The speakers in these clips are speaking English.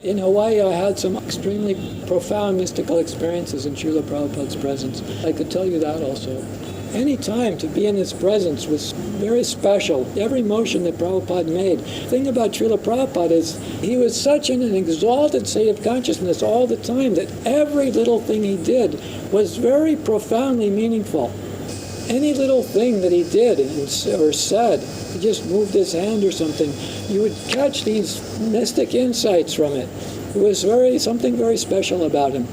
In Hawaii, I had some extremely profound mystical experiences in Srila Prabhupada's presence. I could tell you that also. Any time to be in his presence was very special. Every motion that Prabhupada made. The thing about Srila Prabhupada is he was such in an exalted state of consciousness all the time that every little thing he did was very profoundly meaningful. Any little thing that he did or said, he just moved his hand or something, you would catch these mystic insights from it. It was something very special about him.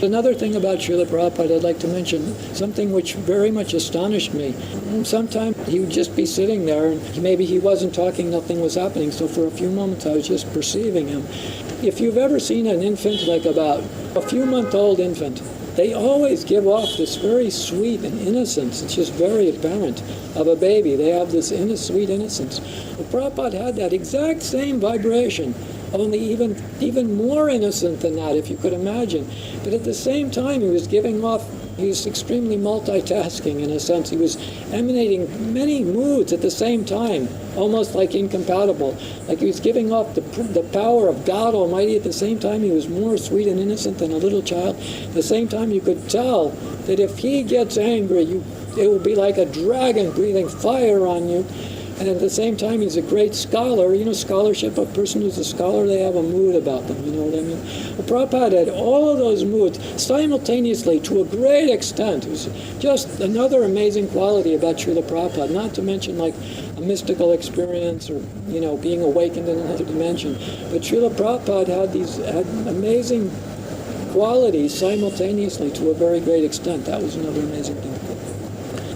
Another thing about Srila Prabhupada I'd like to mention, something which very much astonished me. Sometimes he would just be sitting there, and maybe he wasn't talking, nothing was happening, so for a few moments I was just perceiving him. If you've ever seen an infant, like about a few-month-old infant, they always give off this very sweet and innocence. It's just very apparent of a baby. They have this sweet innocence. Well, Prabhupada had that exact same vibration, only even more innocent than that, if you could imagine. But at the same time, he was extremely multitasking in a sense. He was emanating many moods at the same time, almost like incompatible. Like he was giving off the power of God Almighty. At the same time, he was more sweet and innocent than a little child. At the same time, you could tell that if he gets angry, it will be like a dragon breathing fire on you. And at the same time, he's a great scholar. You know, scholarship, a person who's a scholar, they have a mood about them, you know what I mean? Well, Prabhupada had all of those moods simultaneously to a great extent. It was just another amazing quality about Srila Prabhupada, not to mention like a mystical experience or, you know, being awakened in another dimension. But Srila Prabhupada had amazing qualities simultaneously to a very great extent. That was another amazing thing.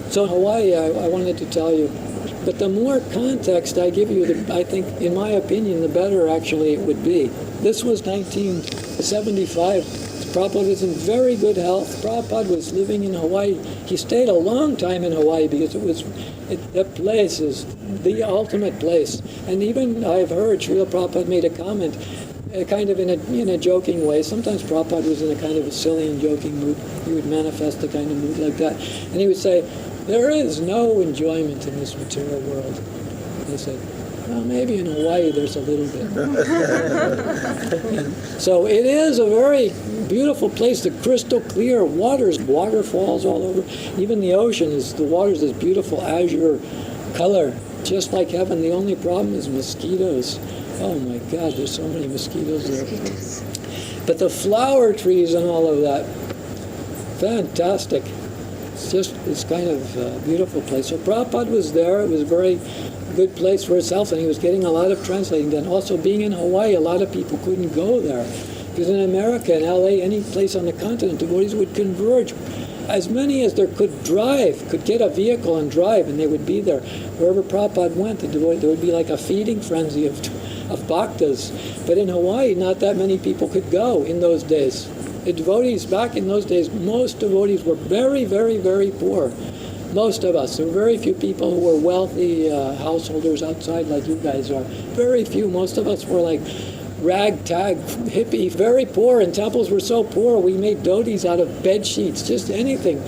So Hawaii, I wanted to tell you, but the more context I give you, I think, in my opinion, the better actually it would be. This was 1975. Prabhupada was in very good health. Prabhupada was living in Hawaii. He stayed a long time in Hawaii because that place is the ultimate place. And even I've heard Srila Prabhupada made a comment, kind of in a joking way. Sometimes Prabhupada was in a kind of a silly and joking mood. He would manifest a kind of mood like that. And he would say, there is no enjoyment in this material world. I said, well, maybe in Hawaii there's a little bit. So it is a very beautiful place, the crystal clear waterfalls all over. Even the ocean, the water's this beautiful azure color, just like heaven. The only problem is mosquitoes. Oh my God, there's so many mosquitoes there. But the flower trees and all of that, fantastic. It's just this kind of beautiful place. So Prabhupada was there. It was a very good place for itself, and he was getting a lot of translating done. Also, being in Hawaii, a lot of people couldn't go there. Because in America, in LA, any place on the continent, devotees would converge. As many as there could get a vehicle and drive, and they would be there. Wherever Prabhupada went, there would be like a feeding frenzy of bhaktas. But in Hawaii, not that many people could go in those days. The devotees, back in those days, most devotees were very, very, very poor. Most of us. There were very few people who were wealthy householders outside like you guys are. Very few. Most of us were like ragtag hippie, very poor, and temples were so poor we made dhotis out of bed sheets, just anything.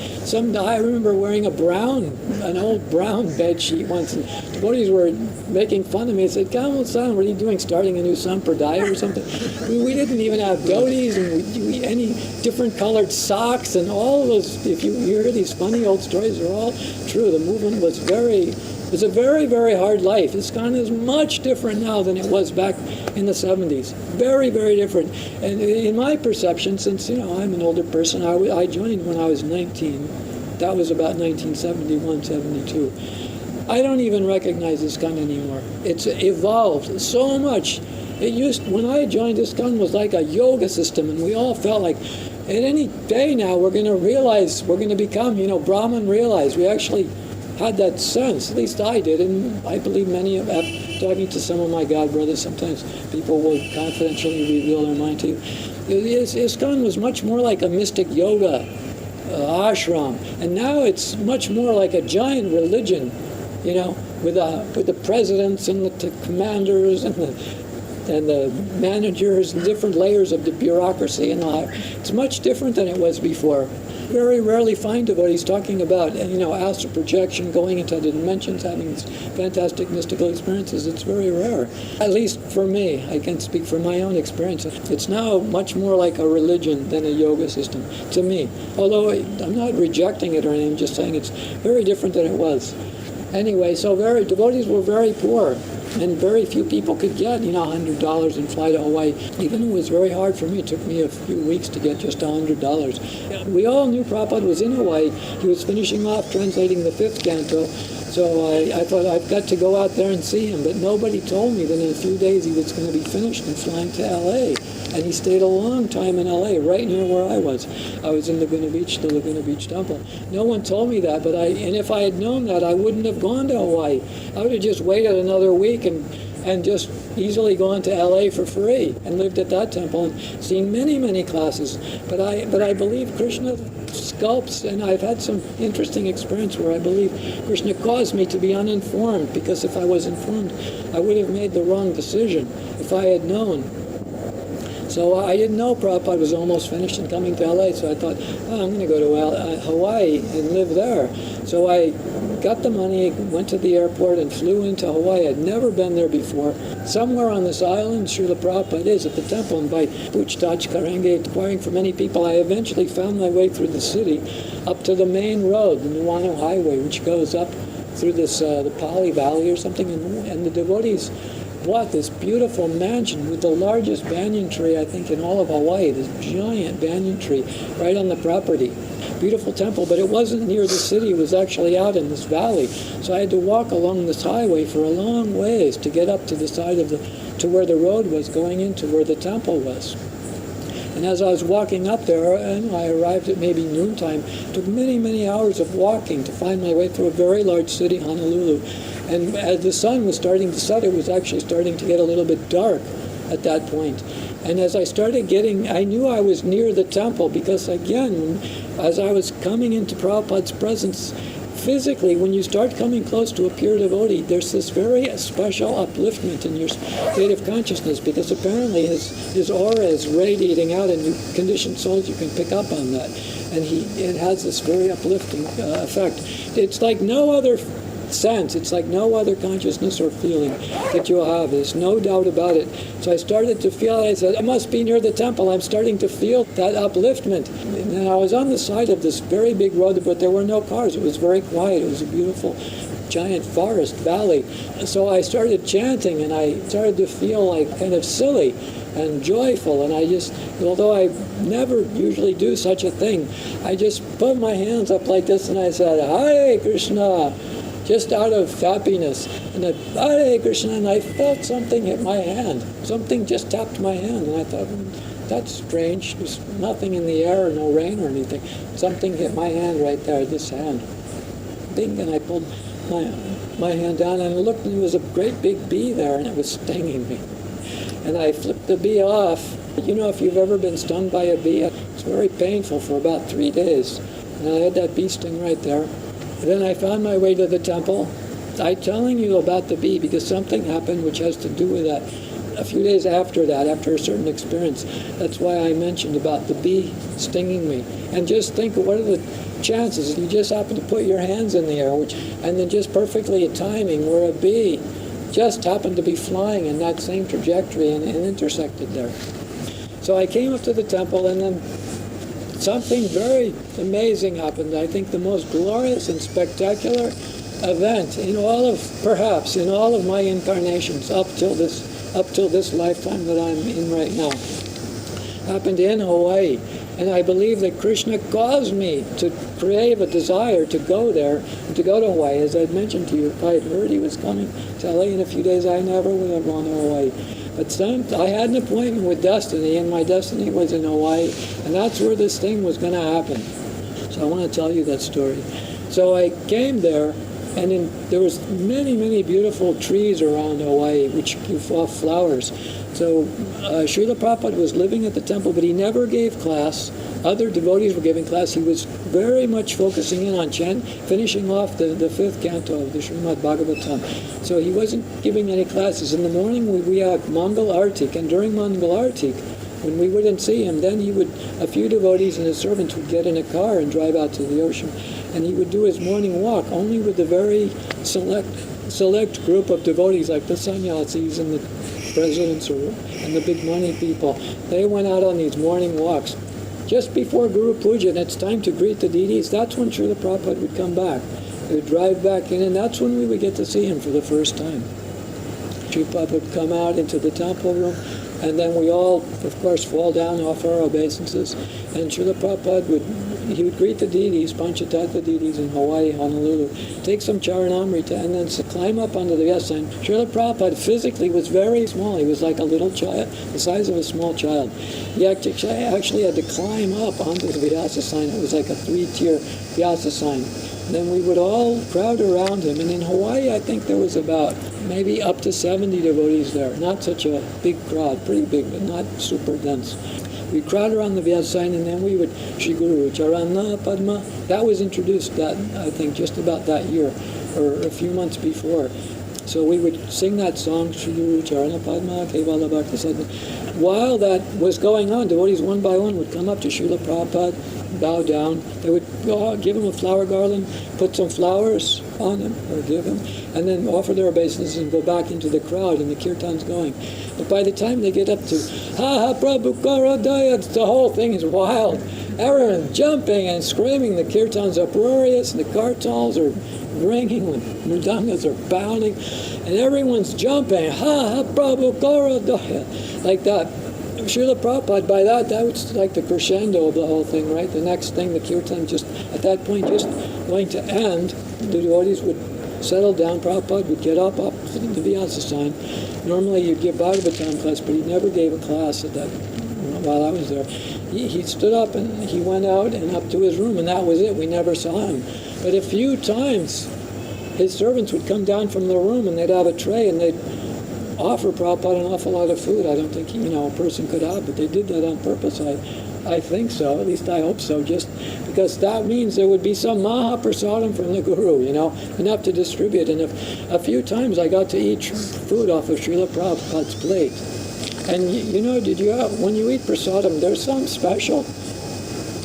I remember wearing an old brown bed sheet once, and devotees were making fun of me and said, Kamalakrsna, what are you doing, starting a new sampradaya or something? We didn't even have dhotis, and we any different colored socks, and all of those, if you hear these funny old stories, they're all true. The movement was a very, very hard life. ISKCON is much different now than it was back in the 70s. Very, very different. And in my perception, since, you know, I'm an older person, I joined when I was 19. That was about 1971, 72. I don't even recognize ISKCON anymore. It's evolved so much. When I joined, ISKCON was like a yoga system, and we all felt like at any day now we're going to become, you know, Brahman realized. We actually had that sense, at least I did, and I believe many of them. Talking to some of my God brothers, sometimes people will confidentially reveal their mind to you. ISKCON was much more like a mystic yoga ashram, and now it's much more like a giant religion, you know, with the presidents and the commanders and the managers and different layers of the bureaucracy and all that. It's much different than it was before. very rarely find devotees talking about, astral projection, going into other dimensions, having these fantastic mystical experiences. It's very rare. At least for me, I can speak from my own experience. It's now much more like a religion than a yoga system, to me. Although I'm not rejecting it or anything, I'm just saying it's very different than it was. Anyway, so devotees were very poor. And very few people could get, $100 and fly to Hawaii. Even it was very hard for me. It took me a few weeks to get just $100. We all knew Prabhupada was in Hawaii. He was finishing off translating the 5th canto. So I thought, I've got to go out there and see him. But nobody told me that in a few days he was going to be finished and flying to L.A. And he stayed a long time in L.A., right near where I was. I was in Laguna Beach, the Laguna Beach Temple. No one told me that, and if I had known that, I wouldn't have gone to Hawaii. I would have just waited another week and just easily gone to L.A. for free and lived at that temple and seen many, many classes. But I believe Krishna sculpts, and I've had some interesting experience where I believe Krishna caused me to be uninformed, because if I was informed, I would have made the wrong decision if I had known. So I didn't know Prabhupada was almost finished and coming to L.A., so I thought, I'm going to go to Hawaii and live there. So I got the money, went to the airport, and flew into Hawaii. I'd never been there before. Somewhere on this island, Srila Prabhupada is at the temple, and by Puchtaj Karenge, inquiring for many people, I eventually found my way through the city up to the main road, the Nuuanu Highway, which goes up through this the Pali Valley or something, and the devotees bought this beautiful mansion with the largest banyan tree, I think, in all of Hawaii, this giant banyan tree right on the property. Beautiful temple, but it wasn't near the city. It was actually out in this valley. So I had to walk along this highway for a long ways to get up to the side to where the road was going into where the temple was. And as I was walking up there, and I arrived at maybe noontime, it took many, many hours of walking to find my way through a very large city, Honolulu. And as the sun was starting to set, it was actually starting to get a little bit dark at that point. And as I started I knew I was near the temple, because again, as I was coming into Prabhupada's presence, physically, when you start coming close to a pure devotee, there's this very special upliftment in your state of consciousness, because apparently his aura is radiating out, and you conditioned souls, you can pick up on that. And it has this very uplifting effect. It's like no other sense. It's like no other consciousness or feeling that you'll have. There's no doubt about it. So I started to feel, I said, I must be near the temple. I'm starting to feel that upliftment. And I was on the side of this very big road, but there were no cars. It was very quiet. It was a beautiful giant forest valley. So I started chanting, and I started to feel like kind of silly and joyful. And although I never usually do such a thing, I just put my hands up like this, and I said, Hare Krishna, just out of happiness. And Hare Krishna, and I felt something hit my hand. Something just tapped my hand, and I thought, that's strange. There's nothing in the air, no rain or anything. Something hit my hand right there, this hand. Ding, and I pulled my hand down, and I looked, and there was a great big bee there, and it was stinging me. And I flipped the bee off. If you've ever been stung by a bee, it's very painful for about 3 days. And I had that bee sting right there. Then I found my way to the temple. I'm telling you about the bee because something happened which has to do with that. A few days after that, after a certain experience, that's why I mentioned about the bee stinging me. And just think, what are the chances? You just happen to put your hands in the air, and then just perfectly at timing where a bee just happened to be flying in that same trajectory and intersected there. So I came up to the temple, and then something very amazing happened. I think the most glorious and spectacular event in all of my incarnations up till this lifetime that I'm in right now happened in Hawaii. And I believe that Krishna caused me to crave a desire to go there, and to go to Hawaii. As I'd mentioned to you, if I had heard he was coming to LA in a few days, I never would have gone to Hawaii. But I had an appointment with destiny, and my destiny was in Hawaii, and that's where this thing was going to happen. So I want to tell you that story. So I came there, and there was many, many beautiful trees around Hawaii, which give off flowers. So Srila Prabhupada was living at the temple, but he never gave class. Other devotees were giving class. He was very much focusing in on finishing off the 5th canto of the Srimad Bhagavatam. So he wasn't giving any classes. In the morning, we had Mangal Artik, and during Mangal Artik, When we wouldn't see him, then a few devotees and his servants would get in a car and drive out to the ocean, and he would do his morning walk only with a very select group of devotees, like the sannyasis and the presidents and the big money people. They went out on these morning walks. Just before Guru Puja, and it's time to greet the deities, that's when Srila Prabhupada would come back. He would drive back in, and that's when we would get to see him for the first time. Srila Prabhupada would come out into the temple room, and then we all, of course, fall down off our obeisances, and Srila Prabhupada would greet the deities, Panchatattva deities in Hawaii, Honolulu, take some charanamrita, and then climb up onto the Vyasa. Srila Prabhupada physically was very small. He was like a little child, the size of a small child. He actually had to climb up onto the Vyasa sign. It was like a 3-tier Vyasa sign. And then we would all crowd around him. And in Hawaii, I think there was about maybe up to 70 devotees there. Not such a big crowd, pretty big, but not super dense. We'd crowd around the Vyasa sign, and then we would, Shri Guru Charana Padma. That was introduced, I think, just about that year, or a few months before. So we would sing that song, Shri Guru Charana Padma, Kevala Bhakta Sadhana. While that was going on, devotees one by one would come up to Srila Prabhupada, bow down. They would give him a flower garland, put some flowers on him, or give him, and then offer their obeisances and go back into the crowd, and the kirtan's going. But by the time they get up to Ha Ha Prabhu Karadaya, the whole thing is wild. Everyone's jumping and screaming. The kirtan's uproarious, and the kartals are ringing, and mridangas are pounding, and everyone's jumping. Ha Ha Prabhu Karadaya, like that. Srila Prabhupada, by that was like the crescendo of the whole thing, right? The next thing, the kirtan just, at that point, just going to end. The devotees would settle down. Prabhupada would get up to the Vyasa sign. Normally you'd give Bhagavatam class, but he never gave a class at that while I was there. He stood up and he went out and up to his room, and that was it. We never saw him. But a few times, his servants would come down from their room, and they'd have a tray, and they'd offer Prabhupada an awful lot of food. I don't think a person could have, but they did that on purpose. I think so, at least I hope so, just because that means there would be some Mahaprasadam from the Guru, enough to distribute. And a few times I got to eat food off of Srila Prabhupada's plate. And when you eat prasadam, there's some special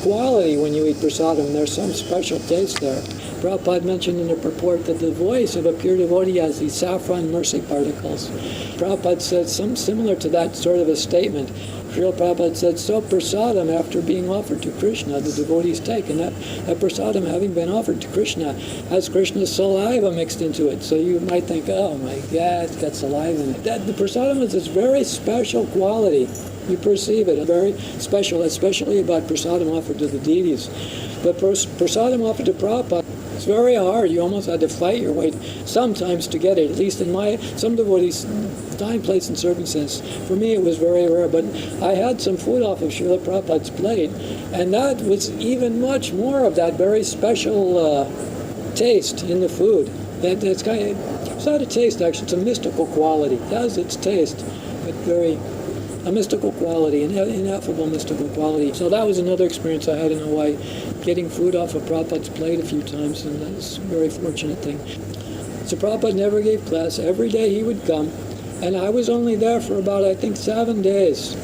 quality when you eat prasadam. There's some special taste there. Prabhupada mentioned in the purport that the voice of a pure devotee has these saffron mercy particles. Prabhupada said something similar to that sort of a statement. Srila Prabhupada said, so prasadam, after being offered to Krishna, the devotees take, and that prasadam, having been offered to Krishna, has Krishna's saliva mixed into it. So you might think, oh my God, it's got saliva in it. The prasadam has this very special quality. You perceive it, very special, especially about prasadam offered to the deities. But prasadam offered to Prabhupada, it's very hard. You almost had to fight your way sometimes to get it. At least in some devotees' time, place, and circumstance. For me, it was very rare. But I had some food off of Srila Prabhupada's plate, and that was even much more of that very special taste in the food. It's not a taste, actually. It's a mystical quality. It has its taste, but a mystical quality, an ineffable mystical quality. So that was another experience I had in Hawaii, getting food off of Prabhupada's plate a few times, and that's a very fortunate thing. So Prabhupada never gave class. Every day he would come, and I was only there for about, I think, 7 days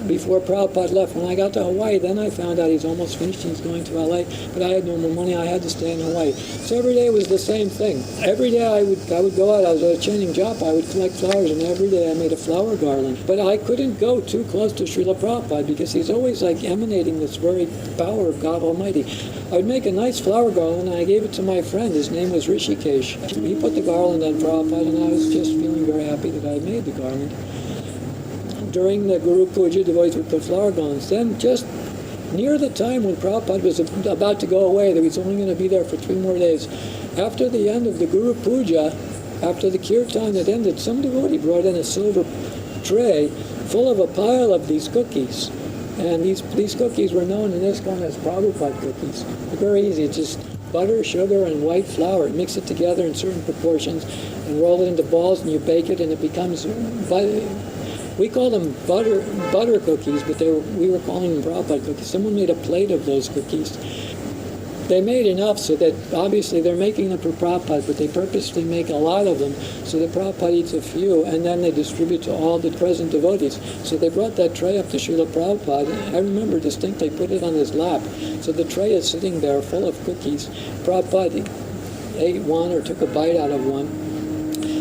before Prabhupada left. When I got to Hawaii, then I found out he's almost finished. He's going to LA, but I had no more money. I had to stay in Hawaii. So every day was the same thing. Every day I would go out. I was at a chanting job. I would collect flowers, and every day I made a flower garland. But I couldn't go too close to Srila Prabhupada because he's always like emanating this very power of God Almighty. I would make a nice flower garland, and I gave it to my friend. His name was Rishikesh. He put the garland on Prabhupada, and I was just feeling very happy that I made the garland. During the Guru Puja, devotees would put flower garlands. Then just near the time when Prabhupada was about to go away, that he was only going to be there for 3 more days, after the end of the Guru Puja, after the kirtan had ended, some devotee brought in a silver tray full of a pile of these cookies. And these cookies were known in ISKCON as Prabhupada cookies. They're very easy. It's just butter, sugar, and white flour. Mix it together in certain proportions and roll it into balls, and you bake it, and it becomes... We call them butter cookies, but we were calling them Prabhupada cookies. Someone made a plate of those cookies. They made enough so that obviously they're making them for Prabhupada, but they purposely make a lot of them so that Prabhupada eats a few, and then they distribute to all the present devotees. So they brought that tray up to Srila Prabhupada, and I remember distinctly put it on his lap. So the tray is sitting there full of cookies. Prabhupada ate one or took a bite out of one.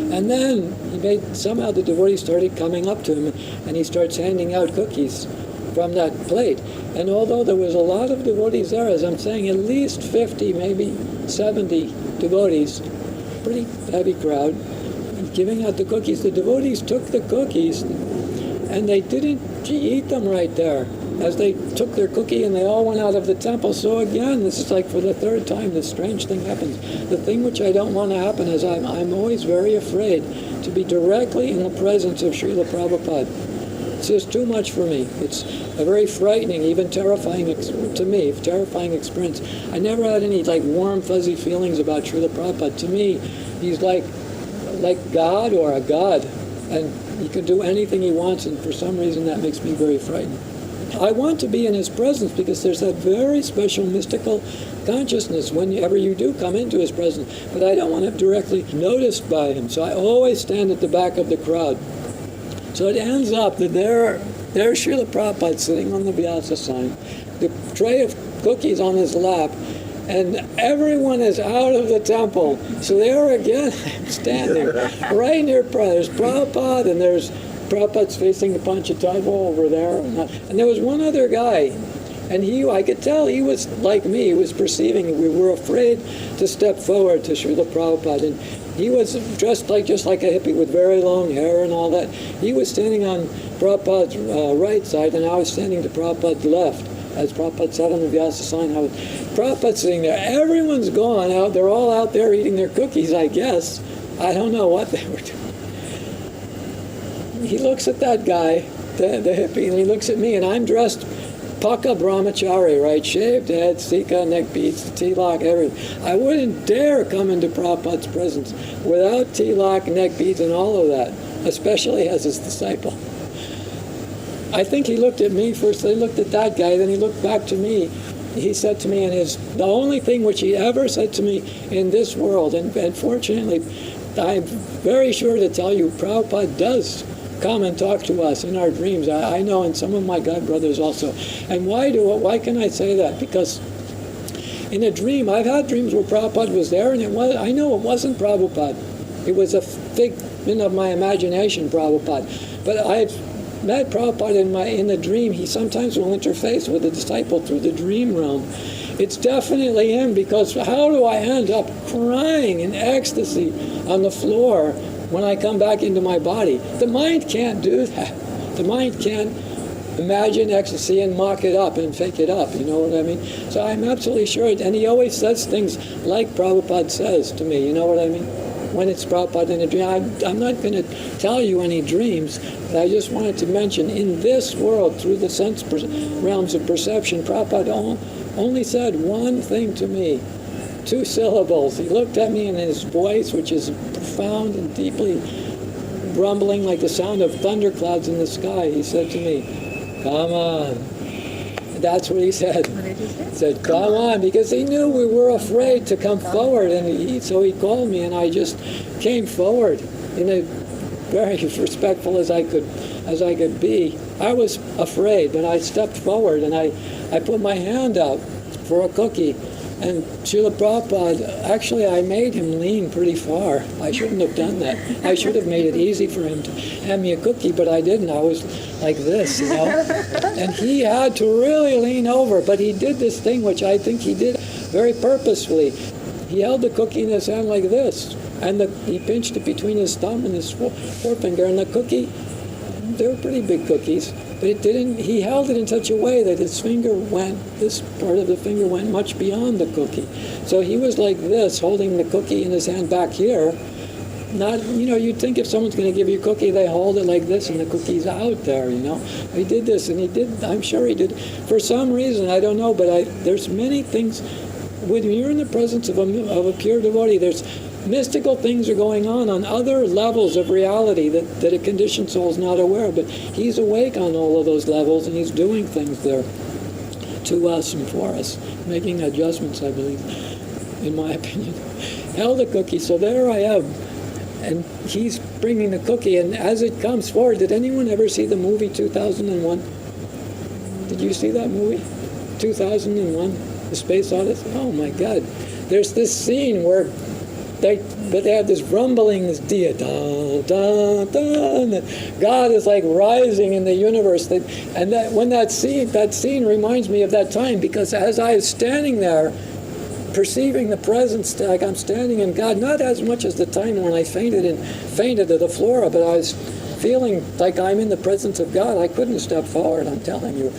And then somehow the devotees started coming up to him, and he starts handing out cookies from that plate. And although there was a lot of devotees there, as I'm saying, at least 50, maybe 70 devotees, pretty heavy crowd, giving out the cookies. The devotees took the cookies, and they didn't eat them right there. As they took their cookie and they all went out of the temple. So again, this is like for the third time this strange thing happens. The thing which I don't want to happen is I'm always very afraid to be directly in the presence of Srila Prabhupada. It's just too much for me. It's a very frightening, even terrifying experience. I never had any warm, fuzzy feelings about Srila Prabhupada. To me, he's like God or a god, and he can do anything he wants, and for some reason that makes me very frightened. I want to be in his presence because there's that very special mystical consciousness whenever you do come into his presence, but I don't want to be directly noticed by him, so I always stand at the back of the crowd. So it ends up that there's Srila Prabhupada sitting on the Vyasa sign, the tray of cookies on his lap, and everyone is out of the temple. So there again, I'm standing right near there's Prabhupada, and there's Prabhupada's facing the Panchatattva over there, and there was one other guy, and I could tell he was like me. He was perceiving it. We were afraid to step forward to Srila Prabhupada, and he was dressed just like a hippie with very long hair and all that. He was standing on Prabhupada's right side, and I was standing to Prabhupada's left. As Prabhupada sat on the Vyasa sign, Prabhupada's sitting there. Everyone's gone out. They're all out there eating their cookies, I guess. I don't know what they were doing. He looks at that guy, the hippie, and he looks at me, and I'm dressed Paka Brahmachari, right? Shaved head, sika, neck beads, tilak, everything. I wouldn't dare come into Prabhupada's presence without tilak, neck beads, and all of that, especially as his disciple. I think he looked at me first, he looked at that guy, then he looked back to me. He said to me, the only thing which he ever said to me in this world, and fortunately, I'm very sure to tell you, Prabhupada does come and talk to us in our dreams. I know, and some of my God brothers also. And why can I say that? Because in a dream, I've had dreams where Prabhupada was there, and I know it wasn't Prabhupada. It was a figment of my imagination, Prabhupada. But I've met Prabhupada in the dream. He sometimes will interface with a disciple through the dream realm. It's definitely him, because how do I end up crying in ecstasy on the floor when I come back into my body? The mind can't do that. The mind can't imagine ecstasy and mock it up and fake it up, you know what I mean? So I'm absolutely sure, and he always says things like Prabhupada says to me, you know what I mean? When it's Prabhupada in a dream. I'm not going to tell you any dreams, but I just wanted to mention, in this world, through the sense realms of perception, Prabhupada only said one thing to me, 2 syllables. He looked at me, in his voice, which is profound and deeply rumbling like the sound of thunderclouds in the sky, he said to me, "Come on." That's what he said. What did he say? He said, "Come on," because he knew we were afraid to come forward, and so he called me, and I just came forward in a very respectful as I could be. I was afraid, but I stepped forward, and I put my hand out for a cookie. And Srila Prabhupada, actually I made him lean pretty far. I shouldn't have done that. I should have made it easy for him to hand me a cookie, but I didn't. I was like this, you know. And he had to really lean over, but he did this thing which I think he did very purposefully. He held the cookie in his hand like this, and he pinched it between his thumb and his forefinger, and the cookie, they were pretty big cookies, but he held it in such a way that this part of the finger went much beyond the cookie. So he was like this, holding the cookie in his hand back here. Not, you'd think if someone's going to give you a cookie, they hold it like this and the cookie's out there, He did this, and I'm sure he did, for some reason, I don't know, but there's many things, when you're in the presence of a pure devotee, there's mystical things are going on other levels of reality that a conditioned soul is not aware of, but he's awake on all of those levels, and he's doing things there. to us and for us, making adjustments, I believe, in my opinion. Held the cookie, so there I am. And he's bringing the cookie, and as it comes forward, did anyone ever see the movie 2001? Did you see that movie? 2001, The Space Odyssey? Oh my God. There's this scene where they have this rumbling, this dia, da, da, da, and God is like rising in the universe. And that scene reminds me of that time, because as I was standing there, perceiving the presence, like I'm standing in God, not as much as the time when I fainted to the floor, but I was feeling like I'm in the presence of God. I couldn't step forward, I'm telling you.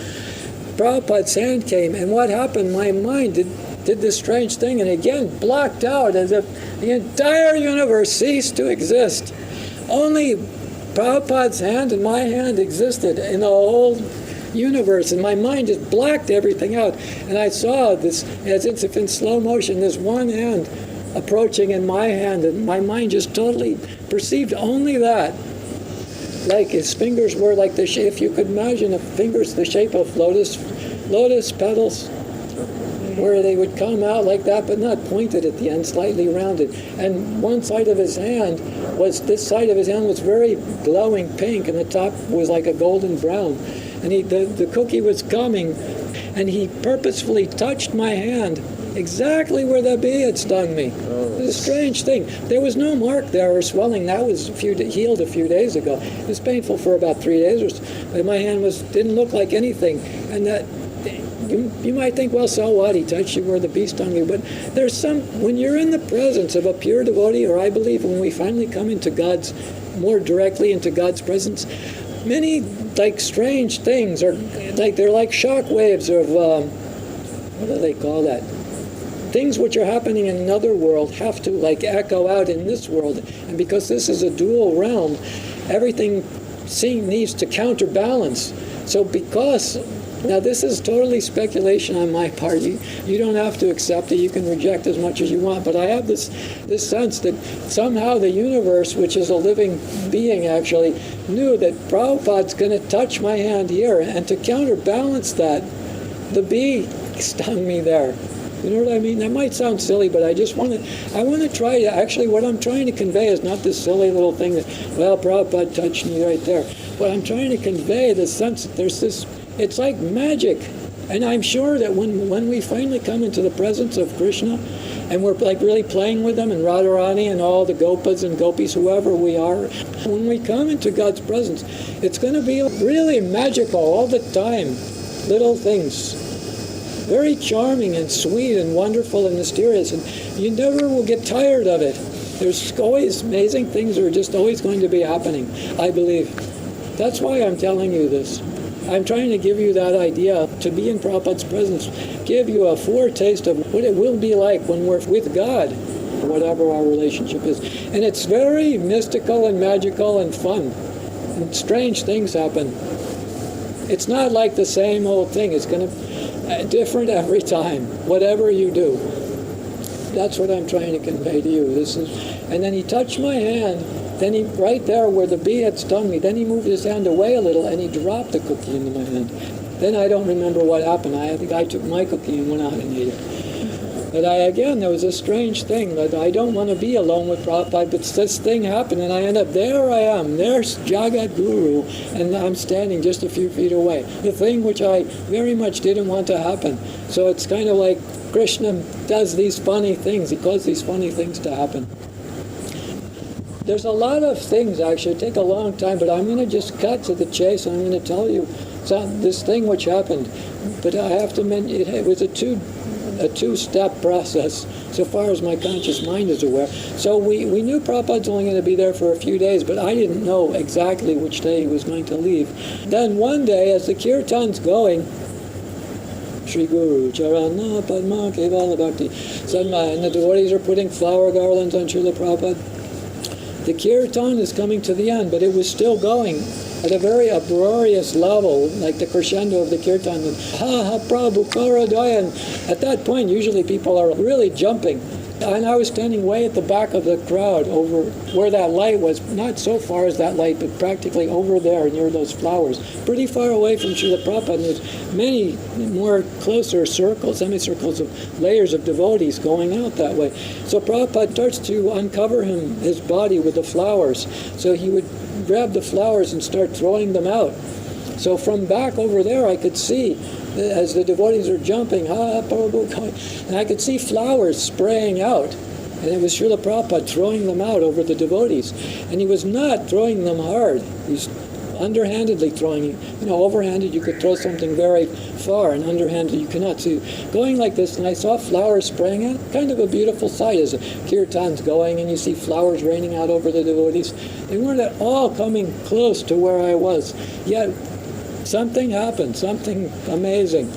Prabhupada's hand came, and what happened? My mind did this strange thing, and again blocked out as if the entire universe ceased to exist. Only Prabhupada's hand and my hand existed in the whole universe, and my mind just blocked everything out. And I saw this, as if in slow motion, this one hand approaching in my hand, and my mind just totally perceived only that. Like his fingers were like the shape, if you could imagine a fingers the shape of lotus petals, where they would come out like that, but not pointed at the end, slightly rounded. And one side of his hand was very glowing pink, and the top was like a golden brown. And the cookie was coming, and he purposefully touched my hand exactly where the bee had stung me. It was a strange thing. There was no mark there or swelling. That was healed a few days ago. It was painful for about 3 days or so, but my hand didn't look like anything. And that you might think, well, so what? He touched you where the bee stung you. But when you're in the presence of a pure devotee, or I believe when we finally come more directly into God's presence, many like strange things are like, they're like shock waves of what do they call that? Things which are happening in another world have to like echo out in this world, and because this is a dual realm, everything needs to counterbalance. So now this is totally speculation on my part. You don't have to accept it. You can reject as much as you want. But I have this sense that somehow the universe, which is a living being actually, knew that Prabhupada's going to touch my hand here, and to counterbalance that, the bee stung me there. You know what I mean? That might sound silly, but I want to try to, actually what I'm trying to convey is not this silly little thing that, well, Prabhupada touched me right there. But I'm trying to convey the sense that there's this, it's like magic. And I'm sure that when we finally come into the presence of Krishna, and we're like really playing with them, and Radharani and all the gopas and gopis, whoever we are, when we come into God's presence, it's going to be really magical all the time. Little things. Very charming and sweet and wonderful and mysterious, and you never will get tired of it. There's always amazing things that are just always going to be happening, I believe. That's why I'm telling you this. I'm trying to give you that idea, to be in Prabhupada's presence, give you a foretaste of what it will be like when we're with God, whatever our relationship is. And it's very mystical and magical and fun, and strange things happen. It's not like the same old thing. It's going to be different every time, whatever you do. That's what I'm trying to convey to you. And then he touched my hand. Then he, right there where the bee had stung me, then he moved his hand away a little and he dropped the cookie into my hand. Then I don't remember what happened. I think I took my cookie and went out and ate it. But there was a strange thing that I don't want to be alone with Prabhupada, but this thing happened and I end up, there I am, there's Jagat Guru, and I'm standing just a few feet away. The thing which I very much didn't want to happen. So it's kind of like Krishna does these funny things. He caused these funny things to happen. There's a lot of things, actually. It'll take a long time, but I'm going to just cut to the chase, and I'm going to tell you this thing which happened. But I have to mention, it was a two-step process, so far as my conscious mind is aware. So we knew Prabhupada's only going to be there for a few days, but I didn't know exactly which day he was going to leave. Then one day, as the kirtan's going, Shri Guru, Charana, Padma, Kevala Bhakti, Sadma, and the devotees are putting flower garlands on Srila Prabhupada. The kirtan is coming to the end, but it was still going at a very uproarious level, like the crescendo of the kirtan. Ha ha Prabhu Karadaya. And at that point, usually people are really jumping. And I was standing way at the back of the crowd over where that light was, not so far as that light, but practically over there near those flowers, pretty far away from Srila Prabhupada. And there's many more closer circles, semicircles of layers of devotees going out that way. So Prabhupada starts to uncover his body with the flowers. So he would grab the flowers and start throwing them out. So from back over there I could see, as the devotees are jumping, and I could see flowers spraying out. And it was Srila Prabhupada throwing them out over the devotees. And he was not throwing them hard. He's underhandedly throwing, overhanded you could throw something very far, and underhanded you cannot. So going like this, and I saw flowers spraying out, kind of a beautiful sight as the kirtan's going, and you see flowers raining out over the devotees. They weren't at all coming close to where I was, yet something happened, something amazing.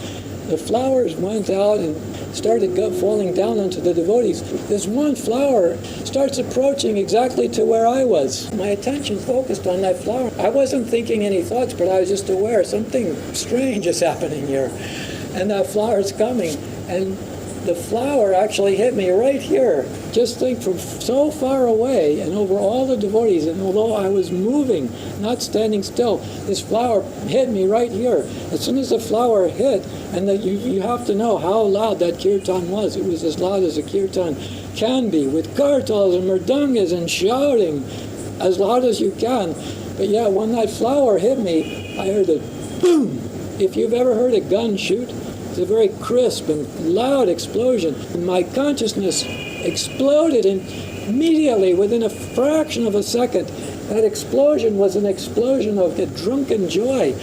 The flowers went out and started falling down onto the devotees. This one flower starts approaching exactly to where I was. My attention focused on that flower. I wasn't thinking any thoughts, but I was just aware something strange is happening here. And that flower's coming, and the flower actually hit me right here. Just think, from so far away and over all the devotees, and although I was moving, not standing still, this flower hit me right here. As soon as the flower hit, and you have to know how loud that kirtan was. It was as loud as a kirtan can be, with kartals and mridangas and shouting, as loud as you can. But yeah, when that flower hit me, I heard a boom. If you've ever heard a gun shoot, it's a very crisp and loud explosion. My consciousness exploded, and immediately, within a fraction of a second, that explosion was an explosion of drunken joy.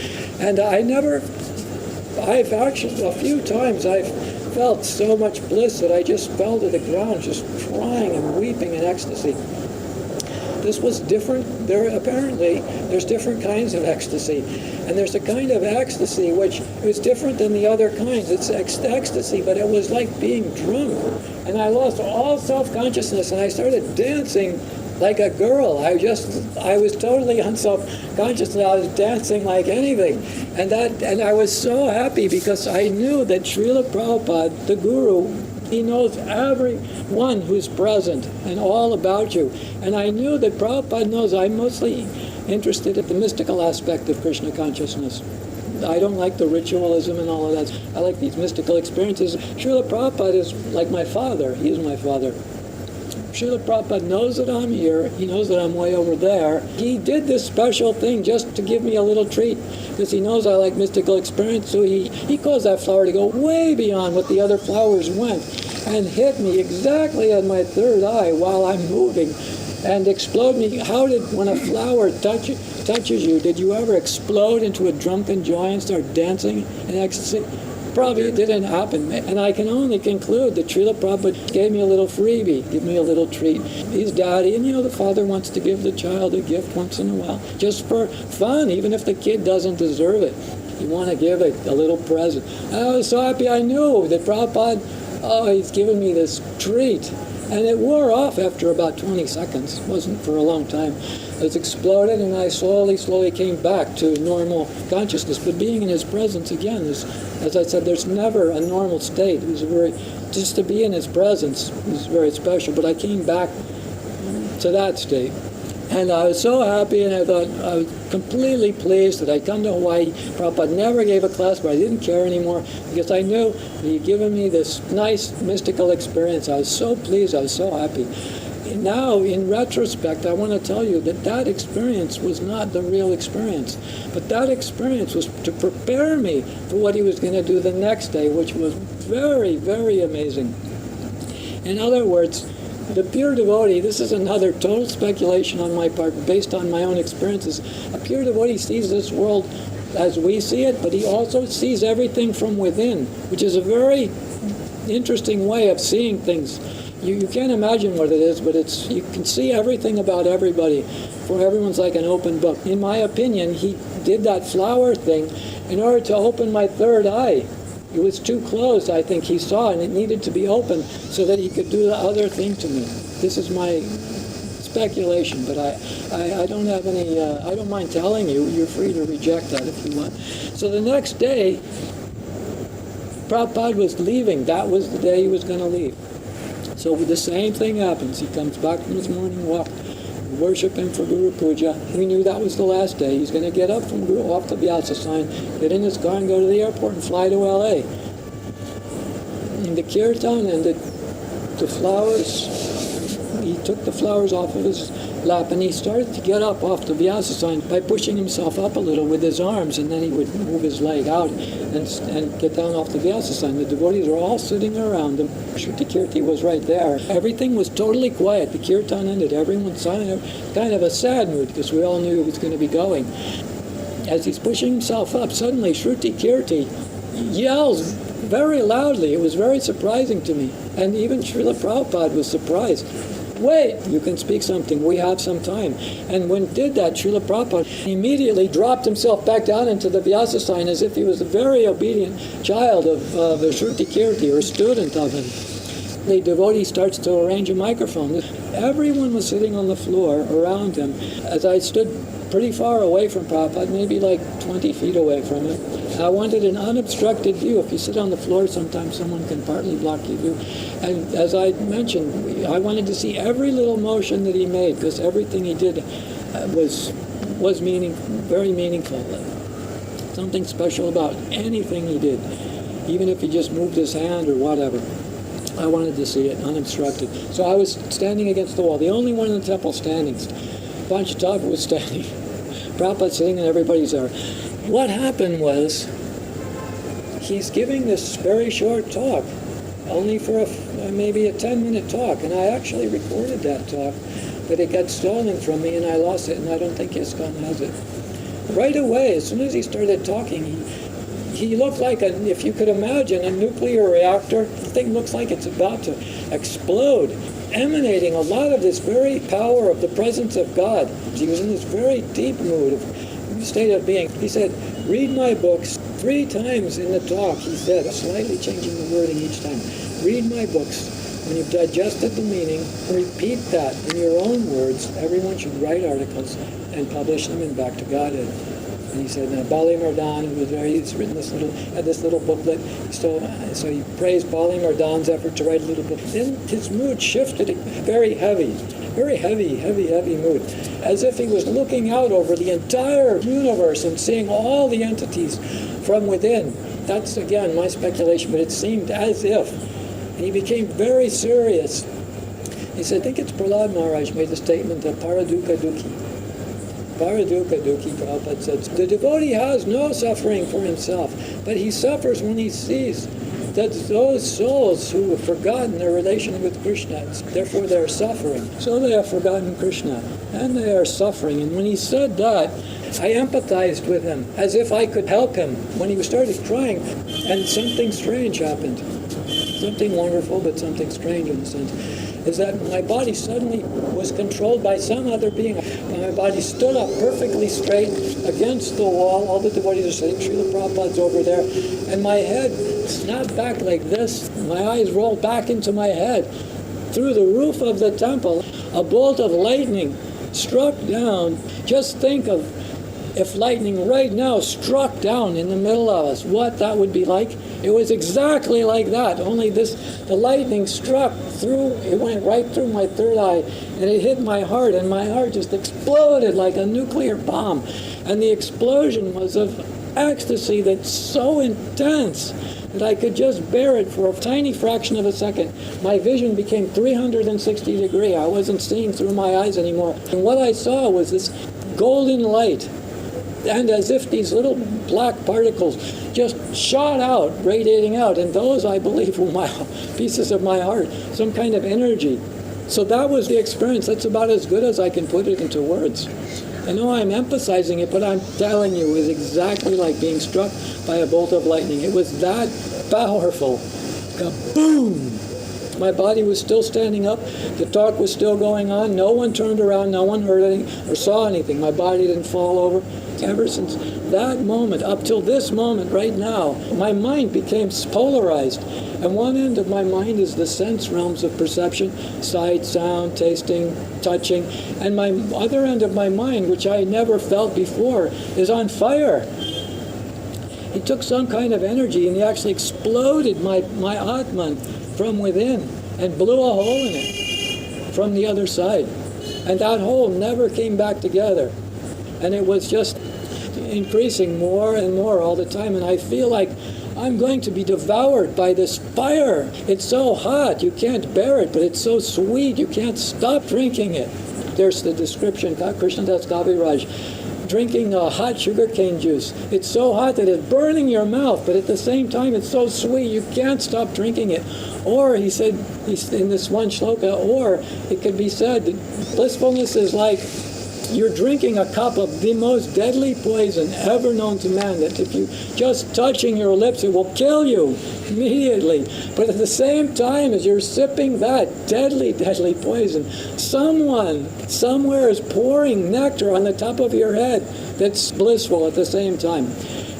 And I've actually, a few times, I've felt so much bliss that I just fell to the ground, just crying and weeping in ecstasy. This was different. There's different kinds of ecstasy. And there's a kind of ecstasy which was different than the other kinds. It's ecstasy, but it was like being drunk. And I lost all self-consciousness, and I started dancing like a girl. I was totally unself-conscious, and I was dancing like anything. And I was so happy because I knew that Srila Prabhupada, the Guru, he knows everyone who's present and all about you. And I knew that Prabhupada knows I'm mostly interested in the mystical aspect of Krishna consciousness. I don't like the ritualism and all of that. I like these mystical experiences. Srila Prabhupada is like my father. He is my father. Srila Prabhupada knows that I'm here. He knows that I'm way over there. He did this special thing just to give me a little treat, because he knows I like mystical experience. So he caused that flower to go way beyond what the other flowers went and hit me exactly at my third eye while I'm moving and explode me. When a flower touches you, did you ever explode into a drunken joy and start dancing in ecstasy? Probably it didn't happen. And I can only conclude that Srila Prabhupada gave me a little freebie, give me a little treat. He's daddy, and the father wants to give the child a gift once in a while, just for fun, even if the kid doesn't deserve it. You want to give it a little present. And I was so happy. I knew that Prabhupada, he's given me this treat. And it wore off after about 20 seconds. It wasn't for a long time. It exploded, and I slowly came back to normal consciousness. But being in his presence again is, as I said, there's never a normal state. It was just to be in his presence was very special. But I came back to that state. And I was so happy, and I thought I was completely pleased that I'd come to Hawaii. Prabhupada never gave a class, but I didn't care anymore because I knew that he'd given me this nice mystical experience. I was so pleased. I was so happy. And now, in retrospect, I want to tell you that experience was not the real experience. But that experience was to prepare me for what he was going to do the next day, which was very, very amazing. In other words, the pure devotee, this is another total speculation on my part based on my own experiences. A pure devotee sees this world as we see it, but he also sees everything from within, which is a very interesting way of seeing things. You can't imagine what it is, but you can see everything about everybody, for everyone's like an open book. In my opinion, he did that flower thing in order to open my third eye. It was too closed, I think he saw, and it needed to be open so that he could do the other thing to me. This is my speculation, but I don't have any, I don't mind telling you. You're free to reject that if you want. So the next day, Prabhupada was leaving. That was the day he was going to leave. So the same thing happens. He comes back from his morning walk, worshiping for Guru Puja. We knew that was the last day. He's going to get up from off the Vyasa sign, get in his car and go to the airport and fly to LA. And the kirtan and the flowers, he took the flowers off of his lap and he started to get up off the Vyasa sign by pushing himself up a little with his arms, and then he would move his leg out and get down off the Vyasa sign. The devotees were all sitting around him. Shruti Kirti was right there. Everything was totally quiet. The kirtan ended. Everyone silent. Kind of a sad mood because we all knew he was going to be going. As he's pushing himself up, suddenly Shruti Kirti yells very loudly. It was very surprising to me. And even Srila Prabhupada was surprised. Wait, you can speak something. We have some time. And when he did that, Srila Prabhupada immediately dropped himself back down into the Vyasa sign as if he was a very obedient child of Shruti Kirti, or student of him. The devotee starts to arrange a microphone. Everyone was sitting on the floor around him. As I stood pretty far away from Prabhupada, maybe like 20 feet away from him, I wanted an unobstructed view. If you sit on the floor, sometimes someone can partly block your view. And as I mentioned, I wanted to see every little motion that he made, because everything he did was very meaningful. Something special about anything he did, even if he just moved his hand or whatever. I wanted to see it unobstructed. So I was standing against the wall, the only one in the temple standing. Panchatattva was standing. Prabhupada sitting and everybody's there. What happened was, he's giving this very short talk, only for maybe a 10-minute talk, and I actually recorded that talk, but it got stolen from me and I lost it, and I don't think ISKCON has it. Right away, as soon as he started talking, he looked like, if you could imagine, a nuclear reactor. The thing looks like it's about to explode, emanating a lot of this very power of the presence of God. He was in this very deep mood of state of being. He said, read my books. 3 times in the talk, he said, slightly changing the wording each time. Read my books. When you've digested the meaning, repeat that in your own words. Everyone should write articles and publish them in Back to Godhead. And he said, now Bali Mardan, who was there, he's written had this little booklet. So he praised Bali Mardan's effort to write a little book. Then his mood shifted, very heavy mood, as if he was looking out over the entire universe and seeing all the entities from within. That's, again, my speculation, but it seemed as if. And he became very serious. He said, I think it's Prahlad Maharaj made the statement that Paradukkha Dukhi. Paradukkha Dukhi, Prabhupada said, the devotee has no suffering for himself, but he suffers when he sees that those souls who have forgotten their relation with Krishna, therefore they are suffering. So they have forgotten Krishna, and they are suffering. And when he said that, I empathized with him, as if I could help him. When he started crying, and something strange happened. Something wonderful, but something strange in a sense, is that my body suddenly was controlled by some other being. My body stood up perfectly straight against the wall. All the devotees are sitting, Srila Prabhupada's over there, and my head snapped back like this. My eyes rolled back into my head. Through the roof of the temple, a bolt of lightning struck down. Just think of if lightning right now struck down in the middle of us, what that would be like. It was exactly like that, only the lightning struck through, it went right through my third eye, and it hit my heart, and my heart just exploded like a nuclear bomb. And the explosion was of ecstasy that's so intense that I could just bear it for a tiny fraction of a second. My vision became 360 degrees. I wasn't seeing through my eyes anymore. And what I saw was this golden light, and as if these little black particles just shot out, radiating out, and those, I believe, were my pieces of my heart, some kind of energy. So that was the experience. That's about as good as I can put it into words. I know I'm emphasizing it, but I'm telling you, it was exactly like being struck by a bolt of lightning. It was that powerful. Kaboom! My body was still standing up. The talk was still going on. No one turned around. No one heard anything or saw anything. My body didn't fall over. Ever since that moment, up till this moment right now, my mind became polarized. And one end of my mind is the sense realms of perception, sight, sound, tasting, touching. And my other end of my mind, which I never felt before, is on fire. He took some kind of energy and he actually exploded my Atman from within. and blew a hole in it from the other side. And that hole never came back together. And it was just increasing more and more all the time. And I feel like I'm going to be devoured by this fire. It's so hot, you can't bear it, but it's so sweet, you can't stop drinking it. There's the description, Krishnadas Kaviraj, drinking hot sugarcane juice. It's so hot that it's burning your mouth, but at the same time it's so sweet, you can't stop drinking it. Or, he said, in this one shloka, or it could be said that blissfulness is like you're drinking a cup of the most deadly poison ever known to man, that if you just touching your lips, it will kill you immediately. But at the same time as you're sipping that deadly, deadly poison, someone, somewhere is pouring nectar on the top of your head that's blissful at the same time.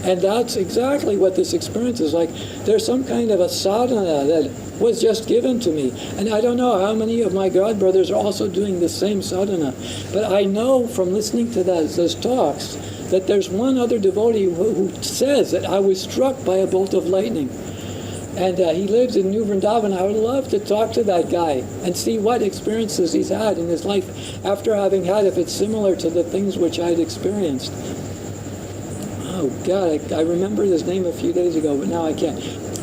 And that's exactly what this experience is like. There's some kind of a sadhana that was just given to me. And I don't know how many of my God brothers are also doing the same sadhana. But I know from listening to those talks that there's one other devotee who says that I was struck by a bolt of lightning. And he lives in New Vrindavan. I would love to talk to that guy and see what experiences he's had in his life after having had, if it's similar to the things which I'd experienced. Oh God, I remembered his name a few days ago, but now I can't.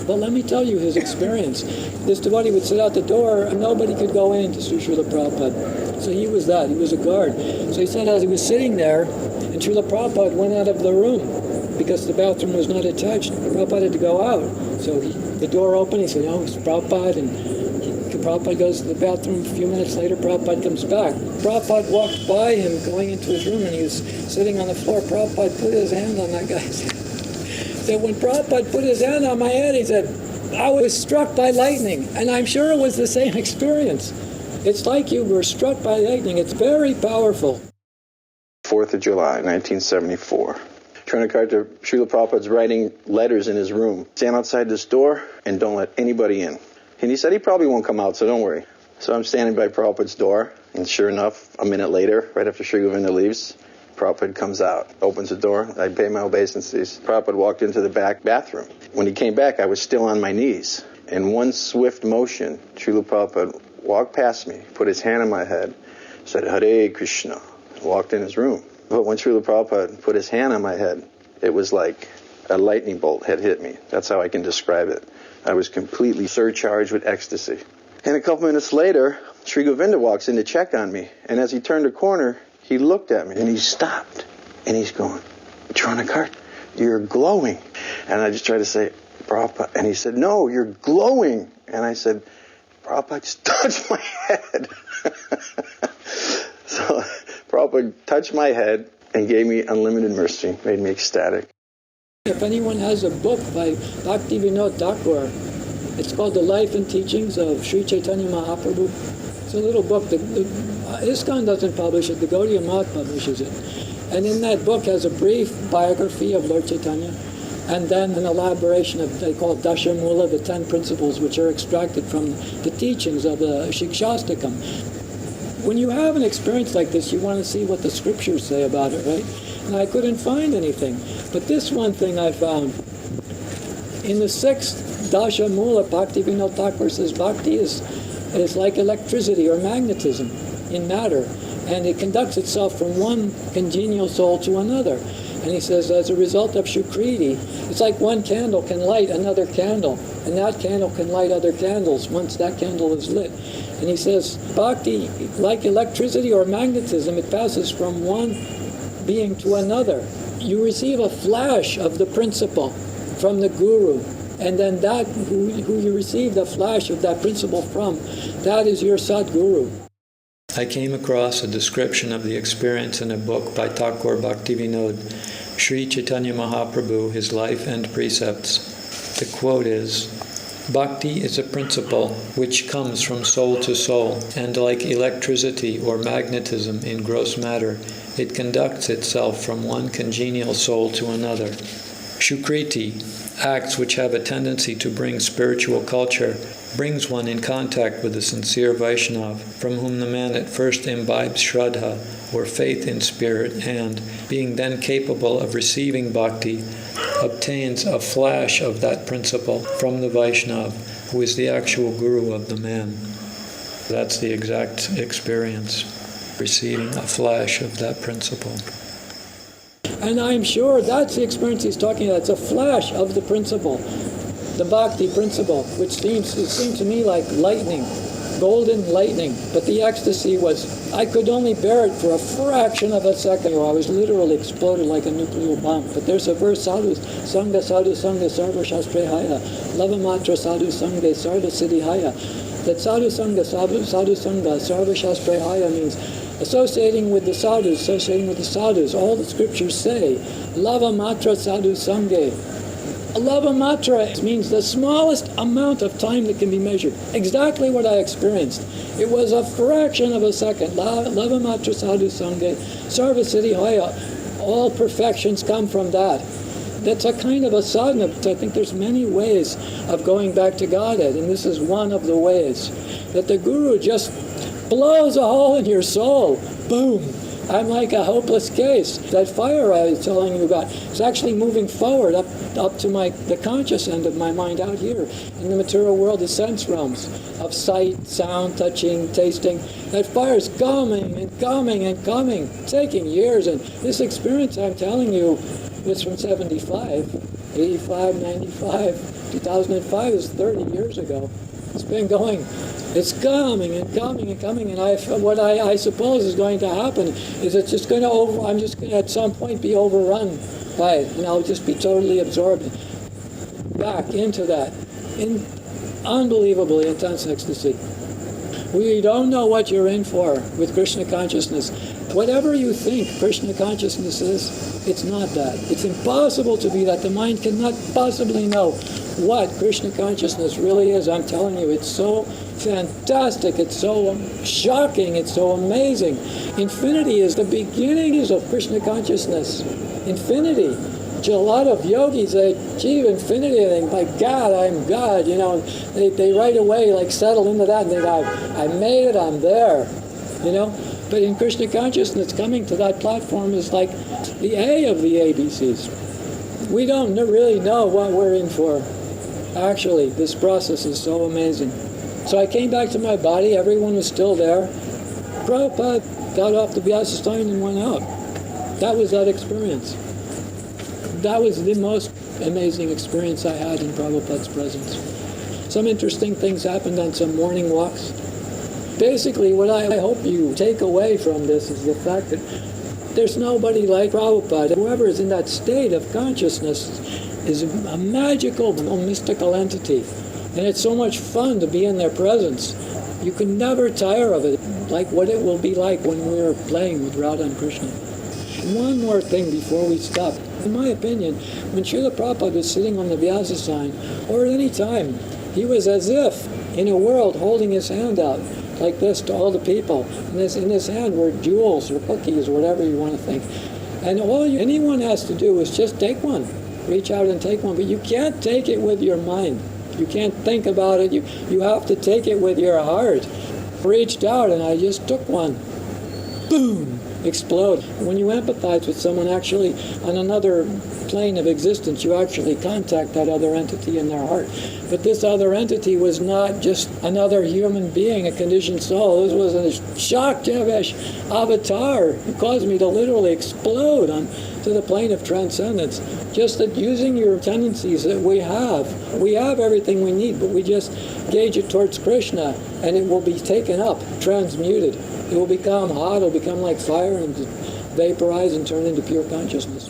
But let me tell you his experience. This devotee would sit out the door and nobody could go in to Srila Prabhupada. So he was that, he was a guard. So he said as he was sitting there, and Srila Prabhupada went out of the room because the bathroom was not attached. Prabhupada had to go out. So the door opened, he said, oh, it's Prabhupada, and Prabhupada goes to the bathroom. A few minutes later, Prabhupada comes back. Prabhupada walked by him going into his room, and he was sitting on the floor. Prabhupada put his hand on that guy's head. So when Prabhupada put his hand on my head, he said, I was struck by lightning. And I'm sure it was the same experience. It's like you were struck by lightning. It's very powerful. 4th of July, 1974. Srila Prabhupada's writing letters in his room. Stand outside this door and don't let anybody in. And he said he probably won't come out, so don't worry. So I'm standing by Prabhupada's door, and sure enough, a minute later, right after Sri Govinda leaves, Prabhupada comes out, opens the door, I pay my obeisances. Prabhupada walked into the back bathroom. When he came back, I was still on my knees. In one swift motion, Srila Prabhupada walked past me, put his hand on my head, said, Hare Krishna, and walked in his room. But when Srila Prabhupada put his hand on my head, it was like a lightning bolt had hit me. That's how I can describe it. I was completely surcharged with ecstasy. And a couple minutes later, Sri Govinda walks in to check on me. And as he turned a corner, he looked at me and he stopped. And he's going, Charnakart, you're glowing. And I just tried to say, Prabhupada. And he said, no, you're glowing. And I said, Prabhupada, just touch my head. So Prabhupada touched my head and gave me unlimited mercy, made me ecstatic. If anyone has a book by Bhakti Vinod Thakur, it's called The Life and Teachings of Sri Chaitanya Mahaprabhu. It's a little book that ISKCON doesn't publish it, the Gaudiya Math publishes it. And in that book has a brief biography of Lord Chaitanya, and then an elaboration of, they call it Dasha Mula, the 10 principles which are extracted from the teachings of the Shikshastakam. When you have an experience like this, you want to see what the scriptures say about it, right? And I couldn't find anything. But this one thing I found. In the 6th Dasha Mula, Bhakti Vinod Thakur says Bhakti is like electricity or magnetism in matter. And it conducts itself from one congenial soul to another. And he says, as a result of Shukriti, it's like one candle can light another candle. And that candle can light other candles once that candle is lit. And he says, Bhakti, like electricity or magnetism, it passes from one being to another. You receive a flash of the principle from the Guru, and then that who you receive the flash of that principle from, that is your Sadguru. I came across a description of the experience in a book by Thakur Bhaktivinod, Sri Chaitanya Mahaprabhu, His Life and Precepts. The quote is, Bhakti is a principle which comes from soul to soul, and like electricity or magnetism in gross matter, it conducts itself from one congenial soul to another. Shukriti, acts which have a tendency to bring spiritual culture, brings one in contact with the sincere Vaishnava, from whom the man at first imbibes Shraddha, or faith in spirit, and, being then capable of receiving bhakti, obtains a flash of that principle from the Vaishnava, who is the actual guru of the man. That's the exact experience, receiving a flash of that principle. And I'm sure that's the experience he's talking about. It's a flash of the principle, the bhakti principle, which seemed to me like lightning, golden lightning. But the ecstasy was, I could only bear it for a fraction of a second, or I was literally exploded like a nuclear bomb. But there's a verse, sadhu sangha sarva shastrehaya, lavamatra sadhu sangha sarva siddhihaya. That sadhu sangha sarva shastrehaya means associating with the sadhus. All the scriptures say, lavamatra sadhu sangha. Lavamatra means the smallest amount of time that can be measured. Exactly what I experienced. It was a fraction of a second. Lavamatra sadhu sangha, sarva siddhihaya. All perfections come from that. That's a kind of a sadhana. I think there's many ways of going back to Godhead, and this is one of the ways. That the Guru just blows a hole in your soul. Boom. I'm like a hopeless case. That fire I was telling you about is actually moving forward up to the conscious end of my mind out here in the material world, the sense realms of sight, sound, touching, tasting. That fire is coming and coming and coming, taking years. And this experience I'm telling you was from 75, 85, 95, 2005 is 30 years ago. It's been going. It's coming and coming and coming, and what I suppose is going to happen is it's just going to I'm just going to at some point be overrun by it, and I'll just be totally absorbed back into that in unbelievably intense ecstasy. We don't know what you're in for with Krishna consciousness. Whatever you think Krishna consciousness is, it's not that. It's impossible to be that. The mind cannot possibly know what Krishna consciousness really is. I'm telling you, it's so fantastic, it's so shocking, it's so amazing. Infinity is the beginnings of Krishna consciousness. Infinity. A lot of yogis, they achieve infinity and they, my God, I'm God, they right away like settle into that and they go, I made it, I'm there, But in Krishna consciousness, coming to that platform is like the A of the ABCs. We don't really know what we're in for. Actually, this process is so amazing. So I came back to my body, everyone was still there. Prabhupada got off the Vyasa stein and went out. That was that experience. That was the most amazing experience I had in Prabhupada's presence. Some interesting things happened on some morning walks. Basically, what I hope you take away from this is the fact that there's nobody like Prabhupada. Whoever is in that state of consciousness is a magical, mystical entity. And it's so much fun to be in their presence. You can never tire of it, like what it will be like when we're playing with Radha and Krishna. One more thing before we stop. In my opinion, when Srila Prabhupada was sitting on the Vyasa sign, or at any time, he was as if in a world holding his hand out like this to all the people. And in his hand were jewels or cookies or whatever you want to think. And all anyone has to do is just take one. Reach out and take one. But you can't take it with your mind. You can't think about it. You have to take it with your heart. Reached out and I just took one. Boom! Explode. When you empathize with someone actually on another plane of existence, you actually contact that other entity in their heart. But this other entity was not just another human being, a conditioned soul. This was a shock Javesh avatar who caused me to literally explode to the plane of transcendence. Just that using your tendencies that we have everything we need, but we just gauge it towards Krishna and it will be taken up, transmuted. It will become hot, it will become like fire and vaporize and turn into pure consciousness.